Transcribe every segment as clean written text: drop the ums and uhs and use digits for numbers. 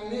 MA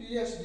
PhD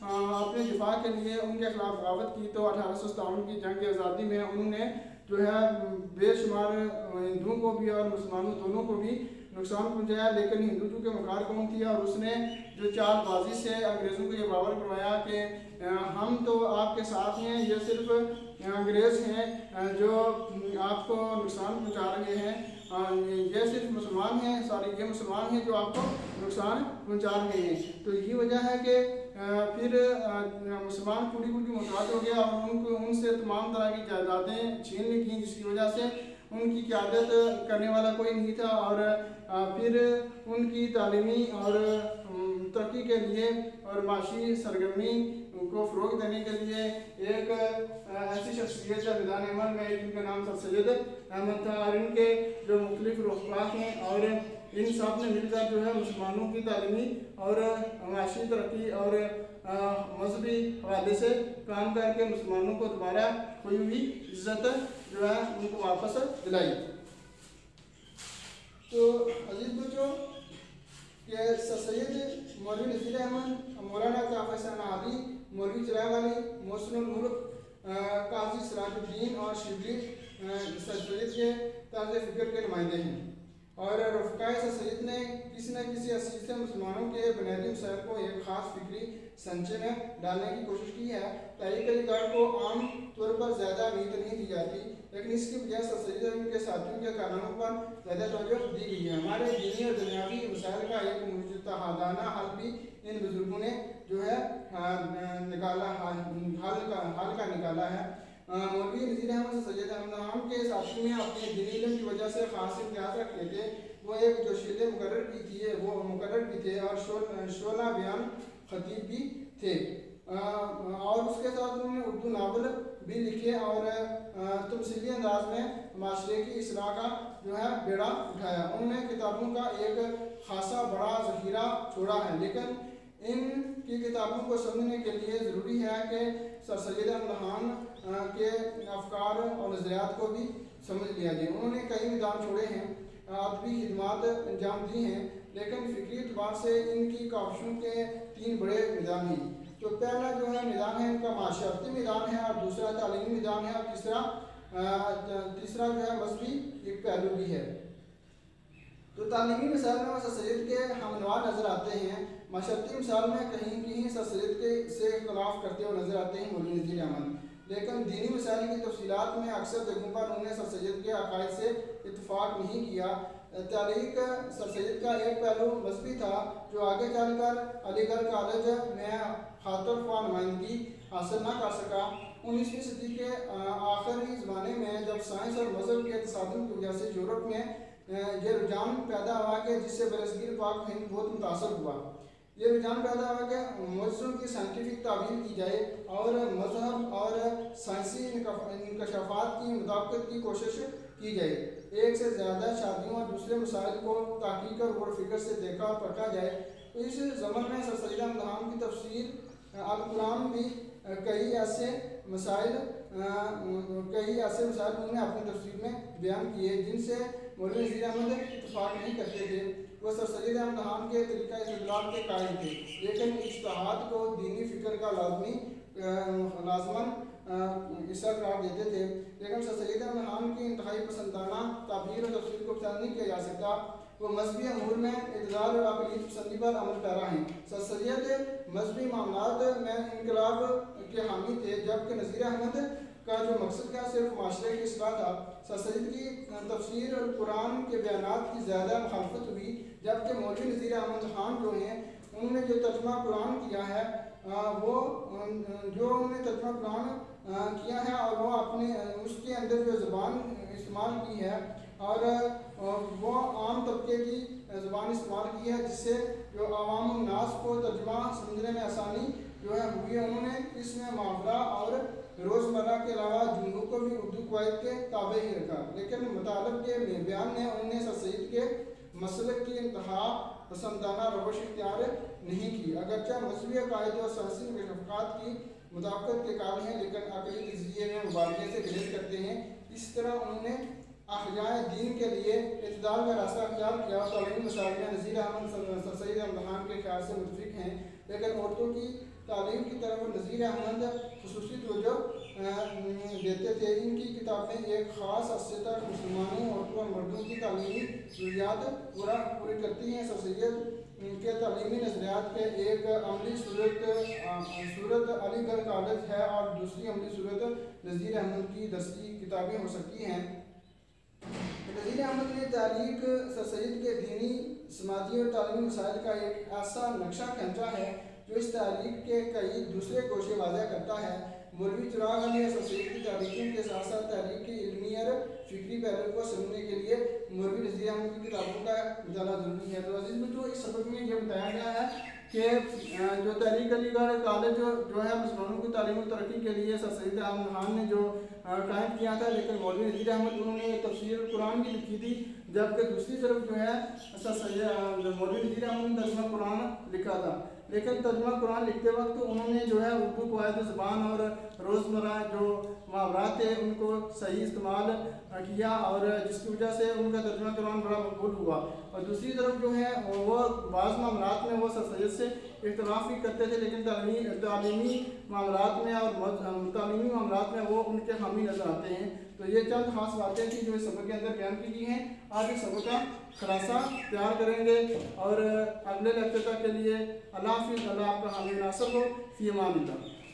اپنے دفاع کے لیے ان کے خلاف بغاوت کی تو 1857 کی جنگ آزادی میں انہوں نے جو ہے بے شمار ہندوؤں کو بھی اور مسلمانوں دونوں کو بھی نقصان پہنچایا، لیکن ہندو چونکہ مکار قوم تھی اور اس نے جو چال بازی سے انگریزوں کو یہ باور کروایا کہ ہم تو آپ کے ساتھ ہیں، یہ صرف انگریز ہیں جو آپ کو نقصان پہنچا رہے ہیں، یہ صرف مسلمان ہیں، یہ مسلمان ہیں جو آپ کو نقصان پہنچا رہے ہیں۔ تو یہی وجہ ہے کہ پھر مسلمان پوری محتاج ہو گیا اور ان سے تمام طرح کی جائیدادیں چھین لی گئیں، جس کی وجہ سے ان کی قیادت کرنے والا کوئی نہیں تھا، اور پھر ان کی تعلیمی اور ترقی کے لیے اور معاشی سرگرمی کو فروغ دینے کے لیے ایک ایسی شخصیت ہے میدان عمل میں، جن کا نام سر سید احمد تھا، اور ان کے جو مختلف رفقات ہیں اور ان سب نے مل کر جو ہے مسلمانوں کی تعلیمی اور معاشی ترقی اور مذہبی حوالے سے کام کر کے مسلمانوں کو دوبارہ کھوئی ہوئی عزت جو ہے ان کو واپس دلائی۔ تو عزیز بچوں کہ سر سید مولوی نذیر احمد، مولانا جعفر حسین عادی، مولوی چراغ علی، محسن الملک، قاضی سراج الدین اور شبلی سر سید کے طرز فکر کے نمائندے ہیں، اور رفقائے سر سید نے کسی نہ کسی حیثیت سے مسلمانوں کے بنیادی مسائل کو ایک خاص فکری سنچے میں ڈالنے کی کوشش کی ہے۔ تحریک علی گڑھ کو عام طور پر زیادہ اہمیت نہیں دی جاتی، لیکن اس کی بجائے سر سید اور ان کے ساتھیوں کے کارناموں پر زیادہ توجہ دی گئی ہے۔ ہمارے دینی اور دنیاوی مسائل کا ایک مجتہدانہ حل بھی ان بزرگوں نے جو ہے حل کا نکالا ہے۔ مولوی نذیر احمد سر سید احمد خان کے ساتھی میں اپنے دینی علم کی وجہ سے خاص امتیاز رکھتے تھے۔ وہ ایک جوشیلے مقرر بھی تھے اور شعلہ بیان خطیب بھی تھے، اور اس کے ساتھ انہوں نے اردو ناول بھی لکھے اور تمثیلی انداز میں معاشرے کی اصلاح کا جو ہے بیڑا اٹھایا۔ انہوں نے کتابوں کا ایک خاصا بڑا ذخیرہ چھوڑا ہے، لیکن ان کی کتابوں کو سمجھنے کے لیے ضروری ہے کہ سر سید احمد خان کے افکار اور نظریات کو بھی سمجھ لیا جائے۔ انہوں نے کئی میدان چھوڑے ہیں، ادبی خدمات انجام دی ہیں، لیکن فکری اعتبار سے ان کی کاوشوں کے 3 بڑے میدان ہیں۔ تو پہلا جو ہے میدان ہے ان کا معاشرتی میدان ہے، اور دوسرا تعلیمی میدان ہے، اور تیسرا جو ہے مذہبی ایک پہلو بھی ہے۔ تو تعلیمی مثال میں سر سید کے ہمنوار نظر آتے ہیں، معاشرتی مثال میں کہیں سر سید سے اختلاف کرتے ہوئے نظر آتے ہیں مولوی نذیر احمد، لیکن دینی مسائل کی تفصیلات میں اکثر جگہوں پر انہوں نے سر سید کے عقائد سے اتفاق نہیں کیا۔ تحریک سر سید کا ایک پہلو مذہبی تھا، جو آگے چل کر علی گڑھ کالج میں خاطر خواہ نمائندگی حاصل نہ کر سکا۔ 19ویں صدی کے آخری زمانے میں جب سائنس اور مذہب کے تصادم کی وجہ سے یورپ میں یہ رجحان پیدا ہوا کہ جس سے برصغیر پاک ہند بہت متاثر ہوا، یہ رجحان پیدا ہوا کہ معجزوں کی سائنٹیفک تعبیر کی جائے اور مذہب اور سائنسی انکشافات کی مطابقت کی کوشش کی جائے، ایک سے زیادہ شادیوں اور دوسرے مسائل کو تحقیق اور غور و فکر سے دیکھا اور پرکھا جائے۔ تو اس زمن میں سر سید احمد خان کی تفسیر القرآن بھی کئی ایسے مسائل انہوں نے اپنی تفسیر میں بیان کیے جن سے مولوی نذیر احمد اتفاق نہیں کرتے تھے۔ وہ سر سید احمد خان کے طریقہ استدلال کے قائل تھے، لیکن اجتہاد کو دینی فکر کا لازماً حصہ قرار دیتے تھے، لیکن سر سید احمد خان کی انتہائی پسندانہ تعبیر اور تفسیر کو پسند نہیں کیا جا سکتا۔ وہ مذہبی امور میں اعتدال اور اقلیت پسندی پر عمل پیرا ہیں۔ سر سید مذہبی معاملات میں انقلاب کے حامی تھے، جبکہ نذیر احمد کا جو مقصد تھا صرف معاشرے کی اصلاح تھا۔ سر سید کی تفسیر اور قرآن کے بیانات کی زیادہ مخالفت ہوئی، جبکہ مولوی نذیر احمد خان جو ہیں انہوں نے جو ترجمہ قرآن کیا ہے اور وہ اپنے اس کے اندر جو زبان استعمال کی ہے اور وہ عام طبقے کی زبان استعمال کی ہے، جس سے جو عوام الناس کو ترجمہ سمجھنے میں آسانی جو ہے ہوئی ہے۔ انہوں نے اس میں محاورہ اور روزمرہ کے علاوہ جملوں کو بھی اردو قواعد کے تابع ہی رکھا، لیکن مطالب کے بیان میں انہوں نے سر سید کے مسلک کی انتہا پسندانہ روش اختیار نہیں کی۔ اگرچہ مذہبی عقائد اور سائنسی انکشافات کی مطابقت کے قابل ہیں، لیکن عقیدتی ذریعے میں مبالغے سے گریز کرتے ہیں۔ اس طرح انہوں نے احیاء دین کے لیے اعتدال کا راستہ اختیار کیا اور تعلیمی مسائل میں نذیر احمد سر سید احمد خان کے خیال سے متفق ہیں، لیکن عورتوں کی تعلیم کی طرف نذیر احمد خصوصی توجہ دیتے تھے۔ ان کی کتابیں ایک خاص عرصے تک مسلمانوں، عورتوں اور مردوں کی تعلیمی ضروریات پوری کرتی ہیں۔ سر سید کے تعلیمی نظریات کے ایک عملی صورت علی گڑھ کالج ہے اور دوسری عملی صورت نذیر احمد کی درسی کتابیں ہو سکتی ہیں۔ نذیر احمد نے تحریک سر سید کے دینی، سماجی اور تعلیمی مسائل کا ایک ایسا نقشہ کھینچا ہے جو اس تحریک کے کئی دوسرے گوشے واضح کرتا ہے۔ مولوی چراغ علی سر سید کی تحریکوں کے ساتھ ساتھ تحریک کی علمی اور فکری پہلو کو سمجھنے کے لیے مولوی نذیر احمد کی کتابوں کا مطالعہ ضروری ہے۔ تو عزیز بچوں، اس سبق میں یہ بتایا گیا ہے کہ جو تحریک علی گڑھ کالج جو ہے مسلمانوں کی تعلیم و ترقی کے لیے سر سید احمد خان نے جو قائم کیا تھا، لیکن مولوی نذیر احمد انہوں نے تفسیر قرآن کی لکھی تھی، جبکہ دوسری طرف جو ہے مولوی نذیر احمد نے ترجمہ قرآن لکھا تھا۔ لیکن ترجمہ قرآن لکھتے وقت انہوں نے جو ہے اردو قواعد زبان اور روزمرہ جو محاورات تھے ان کو صحیح استعمال کیا، اور جس کی وجہ سے ان کا ترجمہ قرآن بڑا مقبول ہوا۔ اور دوسری طرف جو ہے وہ بعض معاملات میں وہ سر سید سے اختلاف بھی کرتے تھے، لیکن تعلیمی معاملات میں اور تعلیمی معاملات میں وہ ان کے حامی نظر آتے ہیں۔ تو یہ چند خاص باتیں تھیں جو اس سبق کے اندر بیان کی گئی ہیں۔ آج اس سبق کا خلاصہ تیار کریں گے اور اگلے لیکچر تک کے لیے اللہ حافظ۔ اللہ آپ کا حامی ناصر ہو، فی امان اللہ۔